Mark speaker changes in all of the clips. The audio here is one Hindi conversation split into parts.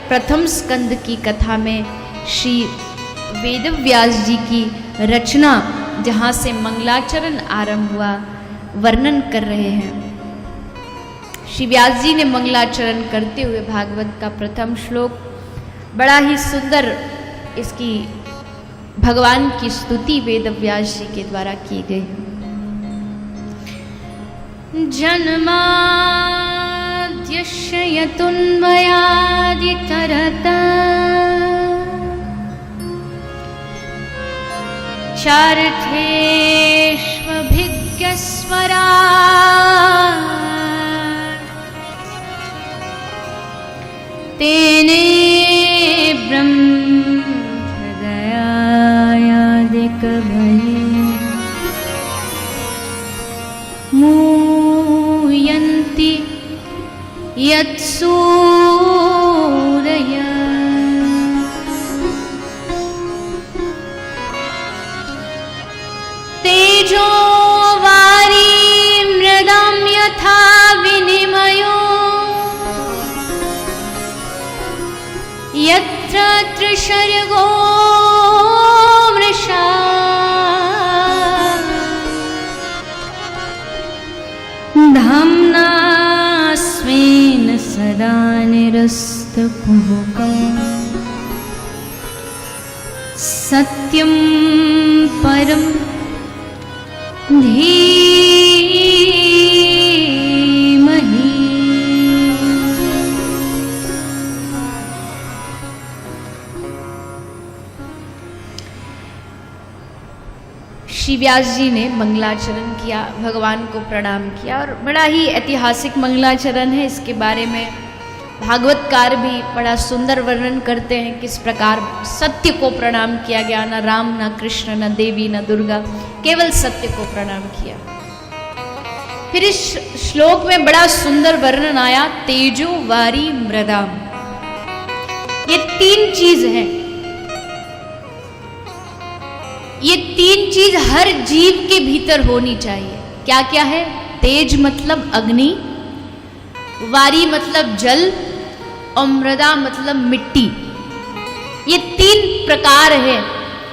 Speaker 1: प्रथम स्कंद की कथा में श्री वेदव्यास जी की रचना, जहाँ से मंगलाचरण आरंभ हुआ, वर्णन कर रहे हैं। श्री व्यास जी ने मंगलाचरण करते हुए भागवत का प्रथम श्लोक, बड़ा ही सुंदर इसकी भगवान की स्तुति वेदव्यास जी के द्वारा की गई है। जन्माद्यस्य यतुन्वयादितरतः चार्थेष्वभिज्ञस्वराट् तेने ब्रह्महृदयायादिकवये मूयन्ति यत्सूरयः तेजो वारी मृदां यथा विनिमयो यत्र त्रिशर्गो मृषा धाम्ना स्वेन सदा निरस्तकुहकम् सत्यं परं धीमहि। श्री व्यास जी ने मंगलाचरण किया, भगवान को प्रणाम किया, और बड़ा ही ऐतिहासिक मंगलाचरण है। इसके बारे में भागवतकार भी बड़ा सुंदर वर्णन करते हैं, किस प्रकार सत्य को प्रणाम किया गया, न राम न कृष्ण न देवी न दुर्गा, केवल सत्य को प्रणाम किया। फिर इस श्लोक में बड़ा सुंदर वर्णन आया, तेजो वारी मृदाम। ये तीन चीज है, ये तीन चीज हर जीव के भीतर होनी चाहिए। क्या क्या है? तेज मतलब अग्नि, वारी मतलब जल, और मृदा मतलब मिट्टी। ये तीन प्रकार है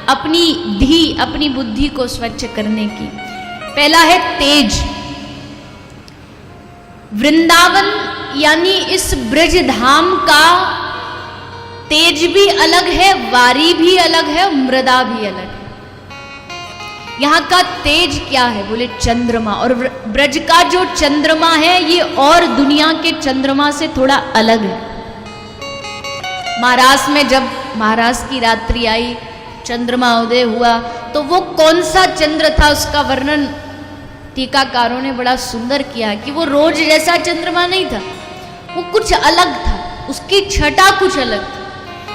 Speaker 1: अपनी बुद्धि को स्वच्छ करने की। पहला है तेज। वृंदावन यानी इस ब्रज धाम का तेज भी अलग है, वारी भी अलग है, मृदा भी अलग है। यहाँ का तेज क्या है? बोले चंद्रमा। और ब्रज का जो चंद्रमा है ये और दुनिया के चंद्रमा से थोड़ा अलग है। महाराष्ट्र में जब महाराष्ट्र की रात्रि आई, चंद्रमा उदय हुआ, तो वो कौन सा चंद्र था उसका वर्णन टीकाकारों ने बड़ा सुंदर किया कि वो रोज जैसा चंद्रमा नहीं था, वो कुछ अलग था, उसकी छटा कुछ अलग था।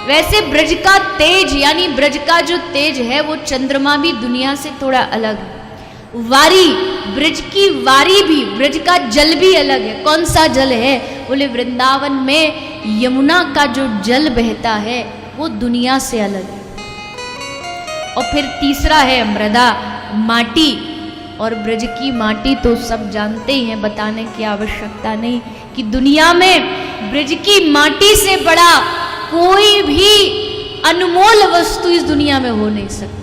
Speaker 1: वैसे ब्रज का तेज यानी ब्रज का जो तेज है वो चंद्रमा भी दुनिया से थोड़ा अलग है। वारी, ब्रज की वारी भी, ब्रज का जल भी अलग है। कौन सा जल है? बोले वृंदावन में यमुना का जो जल बहता है वो दुनिया से अलग है। और फिर तीसरा है मृदा, माटी। और ब्रज की माटी तो सब जानते ही हैं, बताने की आवश्यकता नहीं कि दुनिया में ब्रज की माटी से बड़ा कोई भी अनमोल वस्तु इस दुनिया में हो नहीं सकती।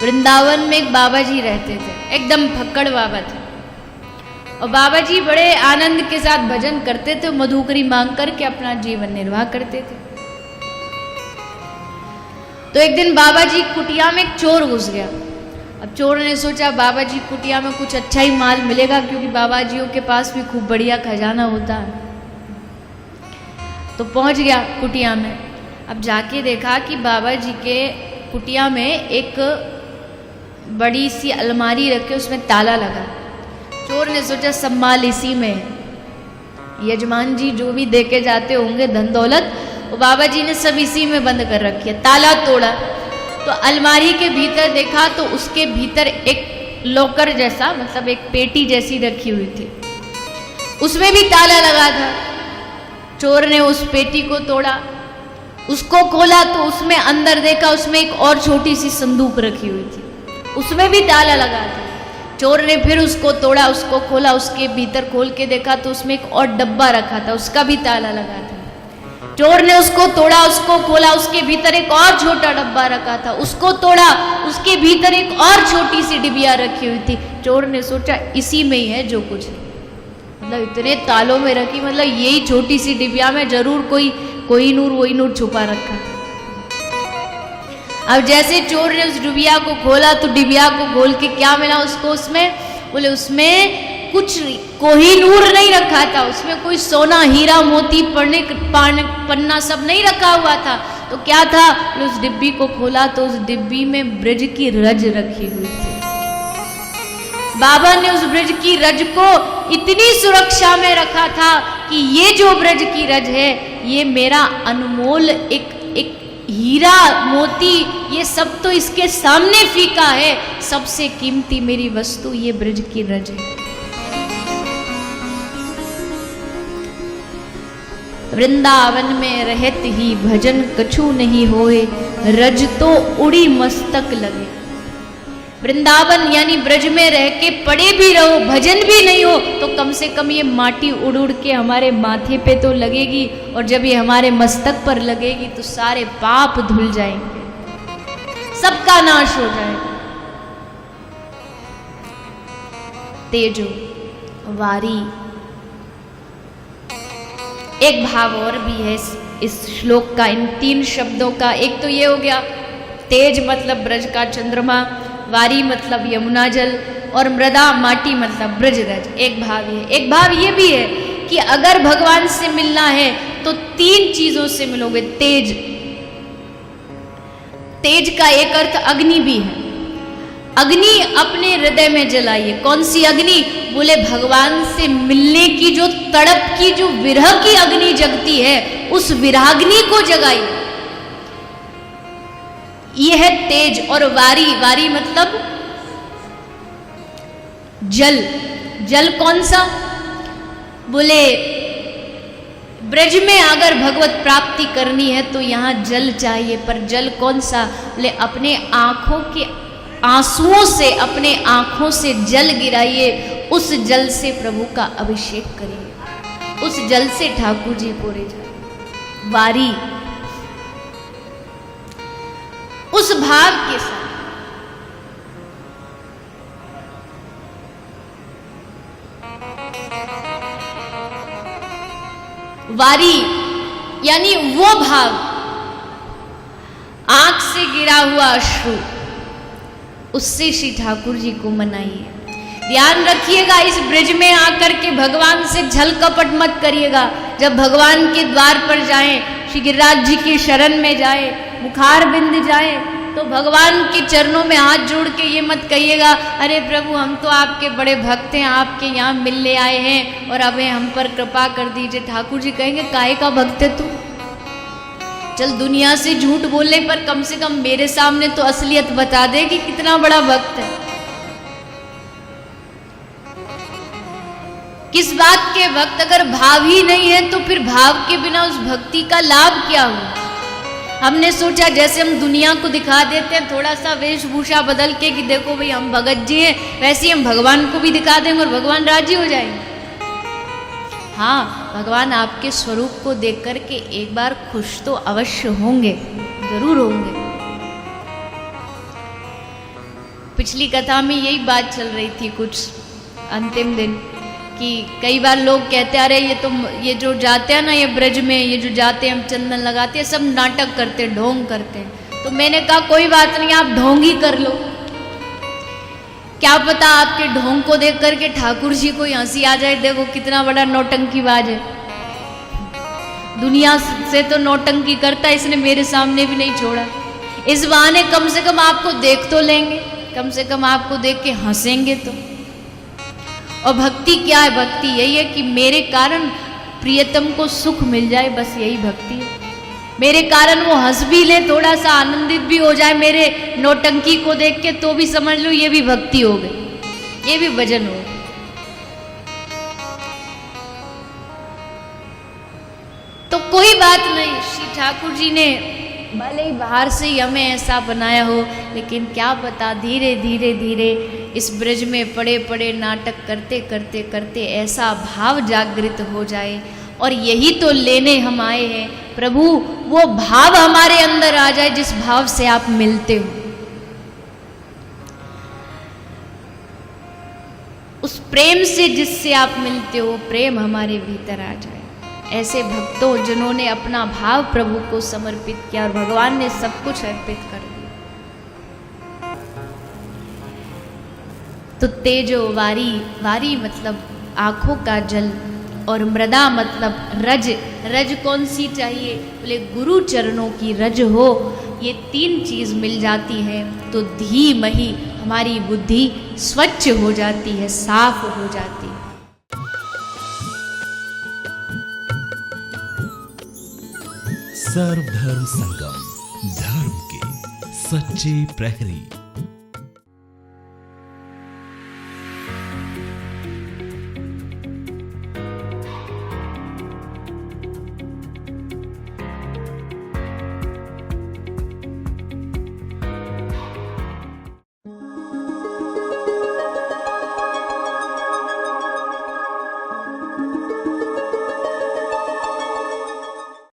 Speaker 1: वृंदावन में एक बाबा जी रहते थे, एकदम फक्कड़ बाबा थे, और बाबा जी बड़े आनंद के साथ भजन करते थे, मधुकरी मांग करके अपना जीवन निर्वाह करते थे। तो एक दिन बाबा जी कुटिया में एक चोर घुस गया। अब चोर ने सोचा बाबा जी कुटिया में कुछ अच्छा ही माल मिलेगा, क्योंकि बाबा जियों के पास भी खूब बढ़िया खजाना होता है। तो पहुंच गया कुटिया में। अब जाके देखा कि बाबा जी के कुटिया में एक बड़ी सी अलमारी रखे, उसमें ताला लगा। चोर ने सोचा सब माल इसी में है, यजमान जी जो भी देके जाते होंगे धन दौलत, वो बाबा जी ने सब इसी में बंद कर रखी है। ताला तोड़ा तो अलमारी के भीतर देखा तो उसके भीतर एक लॉकर जैसा, मतलब एक पेटी जैसी रखी हुई थी, उसमें भी ताला लगा था। चोर ने उस पेटी को तोड़ा, उसको खोला तो उसमें अंदर देखा, उसमें एक और छोटी सी संदूक रखी हुई थी, उसमें भी ताला लगा था। चोर ने फिर उसको तोड़ा, उसको खोला, उसके भीतर खोल के देखा तो उसमें एक और डब्बा रखा था, उसका भी ताला लगा था। चोर ने उसको तोड़ा, उसको खोला, उसके भीतर एक और छोटा डब्बा रखा था, उसको तोड़ा, उसके भीतर एक और छोटी सी डिबिया रखी हुई थी। चोर ने सोचा इसी में ही है जो कुछ है, मतलब इतने तालों में रखी, मतलब यही छोटी सी डिबिया में जरूर कोई नूर वही नूर छुपा रखा। अब जैसे चोर ने उस डिबिया को खोला तो डिबिया को खोल के क्या मिला उसको, उसमें बोले उसमें कुछ कोहिनूर नहीं रखा था, उसमें कोई सोना हीरा मोती पन्ना सब नहीं रखा हुआ था। तो क्या था, उस डिब्बी को खोला तो उस डिब्बी में ब्रज की रज रखी हुई थी। बाबा ने उस ब्रज की रज को इतनी सुरक्षा में रखा था कि ये जो ब्रज की रज है ये मेरा अनमोल एक हीरा मोती, ये सब तो इसके सामने फीका है, सबसे कीमती मेरी वस्तु ये ब्रज की रज है। वृंदावन में रहत ही भजन कछु नहीं होए, रज तो उड़ी मस्तक लगे। वृंदावन यानी ब्रज में रह के पड़े भी रहो, भजन भी नहीं हो तो कम से कम ये माटी उड़ उड़ के हमारे माथे पे तो लगेगी, और जब ये हमारे मस्तक पर लगेगी तो सारे पाप धुल जाएंगे, सबका नाश हो जाएगा। तेजो वारी, एक भाव और भी है इस श्लोक का, इन 3 शब्दों का। एक तो ये हो गया तेज मतलब ब्रज का चंद्रमा, वारी मतलब यमुना जल, और मृदा माटी मतलब ब्रज रज। एक भाव ये, एक भाव ये भी है कि अगर भगवान से मिलना है तो 3 चीजों से मिलोगे। तेज, तेज का एक अर्थ अग्नि भी है। अग्नि अपने हृदय में जलाइए। कौन सी अग्नि? बोले भगवान से मिलने की जो तड़प की, जो विरह की अग्नि जगती है, उस विराग्नि को जगाइए। यह है तेज। और वारी, वारी मतलब जल। जल कौन सा? बोले ब्रज में अगर भगवत प्राप्ति करनी है तो यहाँ जल चाहिए, पर जल कौन सा? बोले अपने आंखों के आंसुओं से, अपने आंखों से जल गिराइए, उस जल से प्रभु का अभिषेक करिए, उस जल से ठाकुर जी को ले जाइए। वारी उस भाव के साथ। वारी यानी वो भाव, आंख से गिरा हुआ अश्रु, उससे श्री ठाकुर जी को मनाइए। ध्यान रखिएगा, इस ब्रज में आकर के भगवान से छल कपट मत करिएगा। जब भगवान के द्वार पर जाएं, श्री गिरिराज जी की शरण में जाएं, मुखार बिंद जाएं, तो भगवान के चरणों में हाथ जोड़ के ये मत कहिएगा, अरे प्रभु हम तो आपके बड़े भक्त हैं, आपके यहाँ मिलने आए हैं और अब हम पर कृपा कर दीजिए। ठाकुर जी कहेंगे काहे का भक्त है तू? चल दुनिया से झूठ बोलने पर कम से कम मेरे सामने तो असलियत बता दे कि कितना बड़ा भक्त है। किस बात के भक्त? अगर भाव ही नहीं है तो फिर भाव के बिना उस भक्ति का लाभ क्या हुआ? हमने सोचा जैसे हम दुनिया को दिखा देते हैं थोड़ा सा वेशभूषा बदल के कि देखो भाई हम भगत जी हैं, वैसे ही हम भगवान को भी दिखा देंगे और भगवान राजी हो जाएंगे। हाँ, भगवान आपके स्वरूप को देख करके एक बार खुश तो अवश्य होंगे, जरूर होंगे। पिछली कथा में यही बात चल रही थी कुछ अंतिम दिन कि कई बार लोग कहते अरे ये जो जाते हैं ना ये ब्रज में, ये जो जाते हैं हम चंदन लगाते हैं, सब नाटक करते हैं, ढोंग करते हैं। तो मैंने कहा कोई बात नहीं, आप ढोंग ही कर लो, क्या पता आपके ढोंग को देख करके ठाकुर जी को हंसी आ जाए, देखो कितना बड़ा नौटंकीबाज है, दुनिया से तो नौटंकी करता है, इसने मेरे सामने भी नहीं छोड़ा। इस बहाने कम से कम आपको देख तो लेंगे, कम से कम आपको देख के हंसेंगे तो। और भक्ति क्या है? भक्ति यही है कि मेरे कारण प्रियतम को सुख मिल जाए, बस यही भक्ति है। मेरे कारण वो हंस भी ले, थोड़ा सा आनंदित भी हो जाए मेरे नौटंकी को देख के, तो भी समझ लो ये भी भक्ति हो गई, ये भी भजन हो गया। तो कोई बात नहीं, श्री ठाकुर जी ने भले ही बाहर से ही हमें ऐसा बनाया हो, लेकिन क्या पता धीरे धीरे धीरे इस ब्रज में पड़े पड़े नाटक करते करते करते ऐसा भाव जागृत हो जाए। और यही तो लेने हम आए हैं प्रभु, वो भाव हमारे अंदर आ जाए जिस भाव से आप मिलते हो, उस प्रेम से जिससे आप मिलते हो, प्रेम हमारे भीतर आ जाए। ऐसे भक्तों जिन्होंने अपना भाव प्रभु को समर्पित किया और भगवान ने सब कुछ अर्पित कर दिया। तो तेजो वारी, वारी मतलब आंखों का जल, और मृदा मतलब रज। रज कौन सी चाहिए? बोले गुरु चरणों की रज हो। ये तीन चीज मिल जाती है तो धीमहि हमारी बुद्धि स्वच्छ हो जाती है, साफ हो जाती है।
Speaker 2: सर्वधर्म संगम, धर्म के सच्चे प्रहरी।